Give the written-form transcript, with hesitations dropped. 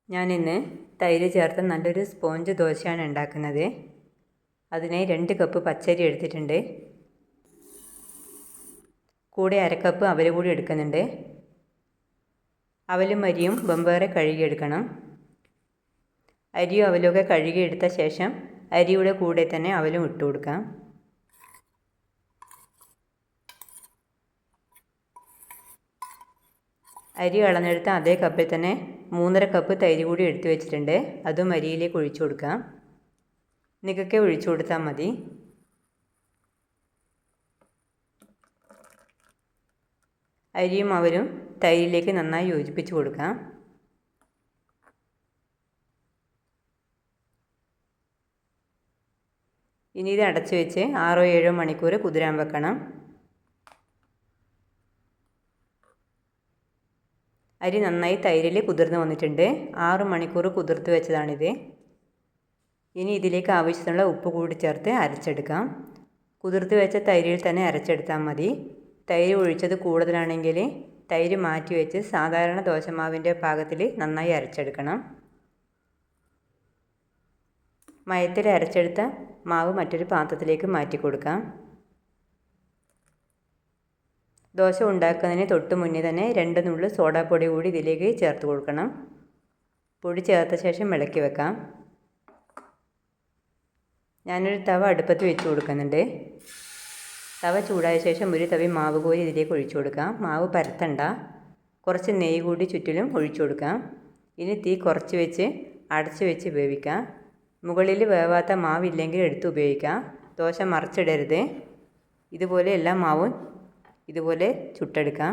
ഞാനിന്ന് തൈര് ചേർത്ത് നല്ലൊരു സ്പോഞ്ച് ദോശയാണ് ഉണ്ടാക്കുന്നത്. അതിനായി 2 കപ്പ് പച്ചരി എടുത്തിട്ടുണ്ട്. കൂടെ 1/2 കപ്പ് അവൽ കൂടി എടുക്കുന്നുണ്ട്. അവലും അരിയും വെമ്പേറെ കഴുകിയെടുക്കണം. അരിയും അവലൊക്കെ കഴുകിയെടുത്ത ശേഷം അരിയുടെ കൂടെ തന്നെ അവലും ഇട്ട് കൊടുക്കാം. അരി അളന്നെടുത്ത അതേ കപ്പിൽ തന്നെ 3.5 കപ്പ് തൈര് കൂടി എടുത്തു വെച്ചിട്ടുണ്ട്. അതും അരിയിലേക്ക് ഒഴിച്ചു കൊടുക്കാം. നികക്കെ ഒഴിച്ചു കൊടുത്താൽ മതി. അരിയും അവലും തൈരിലേക്ക് നന്നായി യോജിപ്പിച്ച് കൊടുക്കാം. ഇനി ഇത് അടച്ചു വെച്ച് 6-7 മണിക്കൂർ കുതിരാൻ വെക്കണം. അരി നന്നായി തൈരിൽ കുതിർന്ന് വന്നിട്ടുണ്ട്. 6 മണിക്കൂർ കുതിർത്ത് വെച്ചതാണിത്. ഇനി ഇതിലേക്ക് ആവശ്യത്തിനുള്ള ഉപ്പ് കൂടി ചേർത്ത് അരച്ചെടുക്കാം. കുതിർത്ത് വെച്ച തൈരിൽ തന്നെ അരച്ചെടുത്താൽ മതി. തൈര് ഒഴിച്ചത് കൂടുതലാണെങ്കിൽ തൈര് മാറ്റി വെച്ച് സാധാരണ ദോശമാവിൻ്റെ പാകത്തിൽ നന്നായി അരച്ചെടുക്കണം. മയത്തിൽ അരച്ചെടുത്ത മാവ് മറ്റൊരു പാത്രത്തിലേക്ക് മാറ്റി കൊടുക്കാം. ദോശ ഉണ്ടാക്കുന്നതിന് തൊട്ട് മുന്നേ തന്നെ 2 നുള്ളു സോഡാപ്പൊടി കൂടി ഇതിലേക്ക് ചേർത്ത് കൊടുക്കണം. പൊടി ചേർത്ത ശേഷം ഇളക്കി വെക്കാം. ഞാനൊരു തവ അടുപ്പത്ത് വെച്ച് കൊടുക്കുന്നുണ്ട്. തവ ചൂടായ ശേഷം ഒരു തവി മാവ് കോരി ഇതിലേക്ക് ഒഴിച്ചു കൊടുക്കാം. മാവ് പരത്തണ്ട. കുറച്ച് നെയ്യ് കൂടി ചുറ്റിലും ഒഴിച്ചു കൊടുക്കാം. ഇനി തീ കുറച്ച് വെച്ച് അടച്ചു വെച്ച് വേവിക്കാം. മുകളിൽ വേവാത്ത മാവില്ലെങ്കിൽ എടുത്ത് ഉപയോഗിക്കാം. ദോശ മറിച്ചിടരുത്. ഇതുപോലെ എല്ലാ മാവും ഇതുപോലെ ചുട്ടെടുക്കാം.